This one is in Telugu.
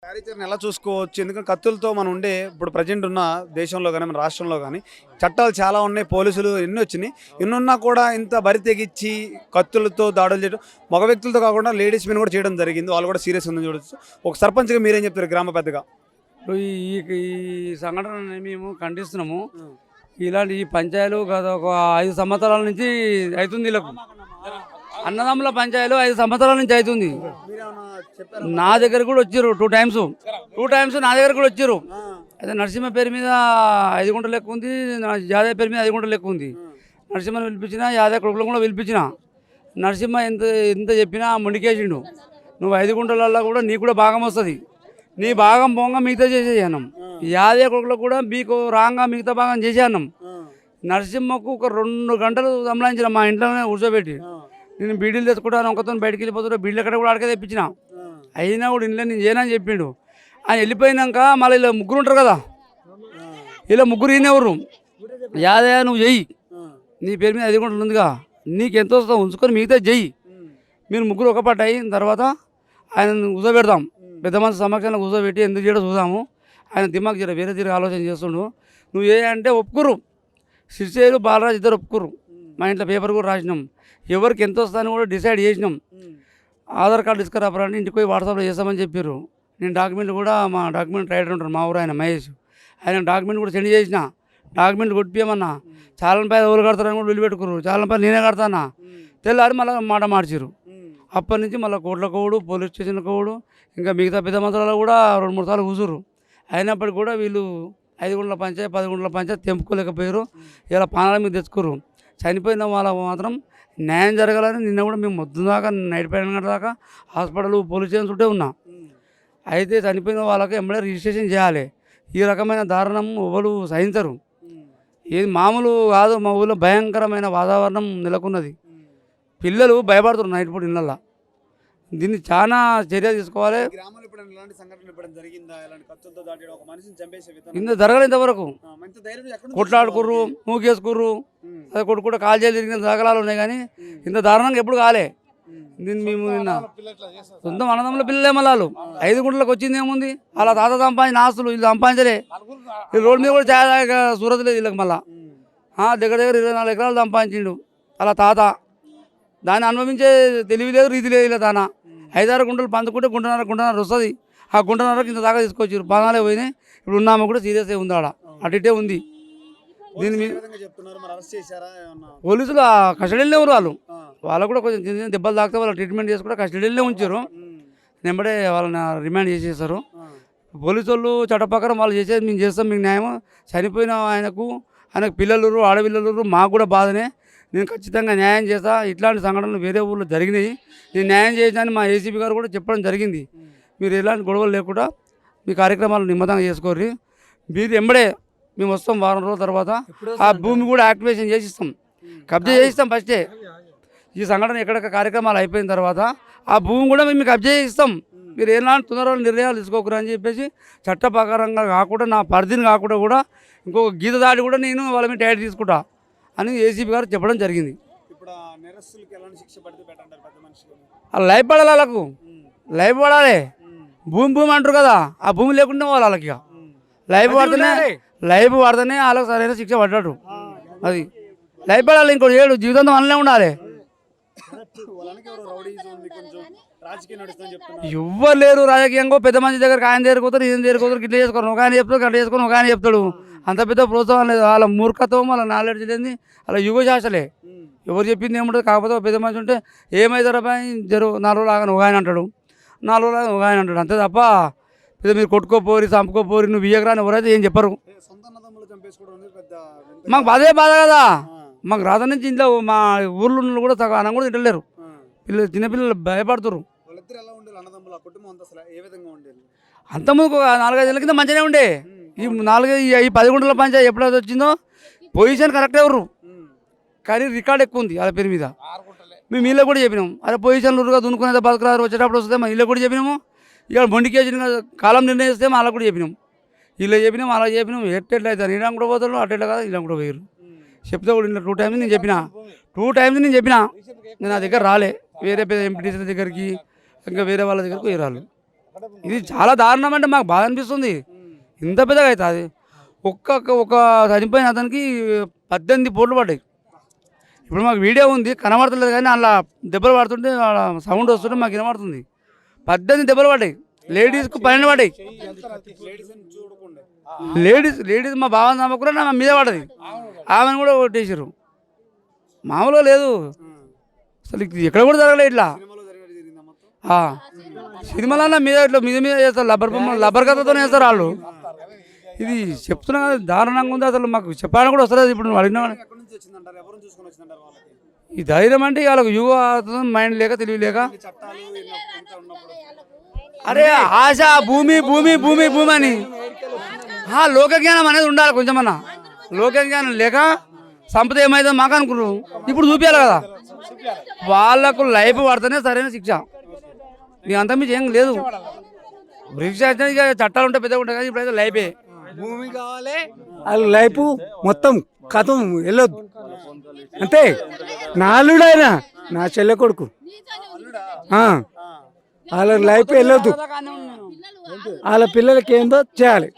కార్యాచరణ ఎలా చూసుకోవచ్చు? ఎందుకంటే కత్తులతో మనం ఉండే ఇప్పుడు ప్రజెంట్ ఉన్న దేశంలో కానీ మన రాష్ట్రంలో కానీ చట్టాలు చాలా ఉన్నాయి, పోలీసులు ఎన్ని వచ్చినాయి. ఎన్నున్నా కూడా ఇంత బరి తెగించి కత్తులతో దాడులు చేయడం మగ వ్యక్తులతో కాకుండా లేడీస్ మీద కూడా చేయడం జరిగింది. వాళ్ళు కూడా సీరియస్ ఉందని చూడొచ్చు. ఒక సర్పంచ్గా మీరేం చెప్తారు గ్రామ పెద్దగా? ఇప్పుడు ఈ సంఘటనని మేము ఖండిస్తున్నాము. ఇలాంటి ఈ పంచాయలు గత ఒక 5 సంవత్సరాల నుంచి అవుతుంది. వీళ్ళకు అన్నదమ్ముల పంచాయలు 5 సంవత్సరాల నుంచి అవుతుంది. నా దగ్గర కూడా వచ్చారు 2 టైమ్స్ నా దగ్గర కూడా వచ్చారు. అయితే నరసింహ పేరు మీద 5 గుంటలు లెక్క ఉంది, యాదయ్య పేరు మీద 5 గుంటలు లెక్క ఉంది. నరసింహను పిలిపించిన, యాదయ్య కొడుకులను కూడా పిలిపించిన. నరసింహ ఎంత చెప్పినా మొండికేసిండు. నువ్వు 5 గుంటలల్లో కూడా నీకు కూడా భాగం వస్తుంది, నీ భాగం పోగా మిగతా చేసే అన్నం. యాదయ్య కొడుకులకు కూడా మీకు రాంగా మిగతా భాగం చేసే అన్నం. నరసింహకు ఒక 2 గంటలు సంలాయించిన మా ఇంట్లోనే కూర్చోబెట్టి, నేను బీడీలు తెచ్చుకుంటాను, ఒకతో బయటికి వెళ్ళిపోతున్నా, బీడీలు ఎక్కడ కూడా అడగ తెప్పించిన. అయినా కూడా ఇంట్లో నేను చేయనని చెప్పిండు. ఆయన వెళ్ళిపోయినాక మళ్ళీ ఇలా ముగ్గురు ఉంటారు కదా, ఇలా ముగ్గురు ఈయనెవరు, యాదయ్య నువ్వు చెయ్యి, నీ పేరు మీద 5 గుంటలు ఉందిగా, నీకు ఎంత వస్తుందో ఉంచుకొని మిగతా చెయ్యి, మీరు ముగ్గురు ఒక పట్టు అయిన తర్వాత ఆయన కూర్చోబెడదాం, పెద్ద మంది సమక్షంలో కూర్చోబెట్టి ఎందుకు చేయడం చూద్దాము. ఆయన దిమాగ్ జర వేరే తీరు ఆలోచన చేస్తుండు. నువ్వు ఏ అంటే ఒప్పుకురు, సిరిసేలు బాలరాజు ఇద్దరు ఒప్పుకురు. మా ఇంట్లో పేపర్ కూడా రాసినాం, ఎవరికి ఎంత వస్తుందని కూడా డిసైడ్ చేసినాం. ఆధార్ కార్డు తీసుకురాపరండి, ఇంటికి పోయి వాట్సాప్లో చేస్తామని చెప్పారు. నేను డాక్యుమెంట్లు కూడా మా డాక్యుమెంట్ రైటర్ ఉంటారు మా ఊరు ఆయన మహేష్, ఆయన డాక్యుమెంట్ కూడా సెండ్ చేసిన. డాక్యుమెంట్ కొట్టిపోయమన్నా, చాలా రూపాయలు ఎవరు కడతారని కూడా నిలబెట్టుకురు. చాలా రూపాయలు నేనే కడతానా, తెల్లారి మళ్ళీ మాట మార్చారు. అప్పటి నుంచి మళ్ళీ కోట్ల కోవుడు, పోలీస్ స్టేషన్ కోవుడు, ఇంకా మిగతా పెద్ద మంత్రాలు కూడా 2-3 సార్లు కూసురు. అయినప్పటికీ కూడా వీళ్ళు 5 గుంటల పంచాయతీ 10 గుంటల పంచాయతీ తెంపుకోలేకపోయారు. ఇలా పానాల మీద తెచ్చుకోరు. చనిపోయిన వాళ్ళ మాత్రం న్యాయం జరగాలని నిన్న కూడా మేము మొద్దు దాకా నైట్ 12 గంటల దాకా హాస్పిటల్ పోలీస్ స్టేషన్ చుట్టే ఉన్నా. అయితే చనిపోయిన వాళ్ళకి ఎంబడే రిజిస్ట్రేషన్ చేయాలి. ఈ రకమైన దారుణం ఎవరు సహించరు. ఏది మామూలు కాదు, మా ఊళ్ళో భయంకరమైన వాతావరణం నెలకొన్నది. పిల్లలు భయపడుతున్నారు నైట్ పూట ఇళ్ళల్లో. దీన్ని చాలా చర్య తీసుకోవాలి. ఇంత జరగలేదు ఇంతవరకు. కొట్లాడుకుర్రు, మూకేసుకుర్రు, అదే కొడుకు కాల్ చేయాలి తిరిగిన దాఖలాలు ఉన్నాయి, కానీ ఇంత దారుణంగా ఎప్పుడు కాలే. దీన్ని మేము నిన్న సొంతం అన్నదమ్ముల పిల్లలే మళ్ళీ 5 గుంటలకు వచ్చింది ఏముంది, అలా తాత సంపాదించిన ఆస్తులు వీళ్ళు సంపాదించలే. ఈ రోడ్డు మీద కూడా చాలా సూరత్ లేదు వీళ్ళకి. మళ్ళీ దగ్గర 24 ఎకరాలు సంపాదించిండు అలా తాత. దాన్ని అనుభవించే తెలివి లేదు, రీతి లేదు. ఇలా తాన 5-6 గుంటలు పందుకుంటే గుంటన్నర వస్తుంది. ఆ గుంటన్నరకు ఇంత దాకా తీసుకొచ్చారు. పానాలే పోయినాయి. ఇప్పుడు ఉన్నామా కూడా సీరియస్ ఉందాడ, అటుటే ఉంది. దీని మీద పోలీసులు కస్టడీలోనే ఉన్నారు. వాళ్ళు కూడా కొంచెం చిన్న దెబ్బలు తాకితే వాళ్ళు ట్రీట్మెంట్ చేసుకుంటే కస్టడీలోనే ఉంచారు. వెంబడే వాళ్ళని రిమాండ్ చేసేసారు. పోలీసు వాళ్ళు చట్ట ప్రకారం వాళ్ళు చేసేది మేము చేస్తాం, మీకు న్యాయం. చనిపోయిన ఆయనకు పిల్లలు, ఆడపిల్లలు, మాకు కూడా బాధనే. నేను ఖచ్చితంగా న్యాయం చేస్తా. ఇట్లాంటి సంఘటనలు వేరే ఊళ్ళో జరిగినాయి, నేను న్యాయం చేసానని మా ఏసీపీ గారు కూడా చెప్పడం జరిగింది. మీరు ఎలాంటి గొడవలు లేకుండా మీ కార్యక్రమాలు నిమ్మతంగా చేసుకోర్రి. మీరు ఎంబడే మేము వస్తాం, వారం రోజుల తర్వాత ఆ భూమి కూడా యాక్టివేషన్ చేసిస్తాం, కబ్జా చేయిస్తాం. ఫస్టే ఈ సంఘటన ఎక్కడ కార్యక్రమాలు అయిపోయిన తర్వాత ఆ భూమి కూడా మేము కబ్జా చేయిస్తాం. మీరు ఎలాంటి తొందరగా నిర్ణయాలు తీసుకోకరు అని చెప్పేసి చట్ట ప్రకారంగా కాకుండా, నా పరిధిని కాకుండా కూడా ఇంకొక గీత దాడి కూడా నేను వాళ్ళ మీద టైట్ తీసుకుంటా అని ఏసీపీ గారు చెప్పడం జరిగింది. లైఫ్ పడాలి, వాళ్ళకు లైఫ్ పడాలి. భూమి అంటారు కదా, ఆ భూమి లేకుండా వాళ్ళకి ఇక లైఫ్ పడితేనే వాళ్ళకి సరైన శిక్ష పడ్డాడు. అది లైఫ్ పడాలి, ఇంకోటి ఏడు జీవితంతో మనలే ఉండాలి. ఎవ్వరు లేరు రాజకీయంగా. పెద్ద మంచి దగ్గరకు ఆయన దగ్గరపోతారు, ఈయన దగ్గరపోతారు, ఇట్లా చేసుకోరు. ఒక ఆయన చెప్తాడు, గట్లా చేసుకొని ఒక ఆయన చెప్తాడు. అంత పెద్ద ప్రోత్సాహం లేదు. వాళ్ళ మూర్ఖత్వం, వాళ్ళ నాలెడ్జ్ లేని, అలా యుగశాసలే. ఎవరు చెప్పింది ఏముంటుంది. కాకపోతే పెద్ద మనిషి ఉంటే ఏమవుతారు అబ్బాయి, 4 రోజులు ఆగని ఒక ఆయన అంటాడు, 4 రోజులు ఒక ఆయన అంటాడు. అంతే తప్ప పెద్ద మీరు కొట్టుకోపోరి, చంపుకోపోరి, నువ్వు ఇయ్యకరాని ఎవరైతే ఏం చెప్పరు. మాకు అదే బాధ కదా. మాకు రాత నుంచి ఇంట్లో మా ఊర్లో కూడా సగం అన్నం కూడా తింటలేరు. పిల్లలు, చిన్నపిల్లలు భయపడుతున్నారు. అంతకుముందు 4-5 ఏళ్ళ కింద మంచిగానే ఉండే. ఈ 10 గుంటల పంచాయతీ ఎప్పుడైతే వచ్చిందో పొజిషన్ కరెక్ట్ ఎవరు, కానీ రికార్డ్ ఎక్కువ ఉంది వాళ్ళ పేరు మీద. మేము వీళ్ళకి కూడా చెప్పినాము, అరే పొజిషన్లు ఊరుగా దున్నుకునేది బతకరారు, వచ్చేటప్పుడు వస్తే మనం వీళ్ళకి కూడా చెప్పినాము. ఇక మొండికేసిన కాలం నిర్ణయిస్తే వాళ్ళకి కూడా చెప్పినాం, వీళ్ళు చెప్పినాం, అలా చెప్పినాం. ఎట్లా అవుతారు, ఇలా కూడా పోతాడు, అట్లా కదా ఇలా కూడా పోయారు. చెప్తే కూడా ఇంట్లో 2 టైమ్స్ నేను చెప్పిన, 2 టైమ్స్ నేను చెప్పిన. నేను నా దగ్గర రాలే, వేరే పెద్ద ఎంపీటీసీ దగ్గరికి, ఇంకా వేరే వాళ్ళ దగ్గరకు పోయారు. ఇది చాలా దారుణం అంటే మాకు బాధ అనిపిస్తుంది. ఇంత పెద్దగా అవుతుంది. ఒక చనిపోయిన అతనికి 18 పోట్లు పడ్డాయి. ఇప్పుడు మాకు వీడియో ఉంది కనబడతలేదు కానీ అలా దెబ్బలు పడుతుంటే సౌండ్ వస్తుంటే మాకు వినబడుతుంది. 18 దెబ్బలు పడ్డాయి. లేడీస్కు 12 పడ్డాయి. లేడీస్ మా బావ నమ్మకుండా నా మీద పడ్డది. ఆమెను కూడా కొట్టేసారు. మామూలుగా లేదు అసలు, ఎక్కడ కూడా జరగలేదు ఇట్లా. సినిమాలో మీద ఇట్లా మీద మీద చేస్తారు. లబ్బర్ కథతో వేస్తారు వాళ్ళు. ఇది చెప్తున్నా కదా దారుణంగా ఉంది. అసలు మాకు చెప్పాలని కూడా వస్తలేదు. ఇప్పుడు నువ్వు అడిగినా ఈ ధైర్యం అంటే వాళ్ళకు యువ మైండ్ లేక తెలివి లేక, అరే ఆశ భూమి భూమి భూమి భూమి అని లోక జ్ఞానం అనేది ఉండాలి. కొంచెమన్నా లోక జ్ఞానం లేక సంపద ఏమైతే మాకు అనుకున్నారు. ఇప్పుడు చూపించాలి కదా, వాళ్ళకు లైఫ్ పడితేనే సరైన శిక్ష. నీకు అంత మించి ఏం లేదు. శిక్ష అయితే ఇక చట్టాలు ఉంటే పెద్దగా ఉంటాయి కానీ ఇప్పుడైతే లైఫే. భూమి కావాలి, వాళ్ళ లైఫ్ మొత్తం కథం వెళ్ళొద్దు అంతే. నాలుడైనా నా చెల్లె కొడుకు వాళ్ళ లైఫ్ వెళ్ళొద్దు. వాళ్ళ పిల్లలకి ఏందో చేయాలి.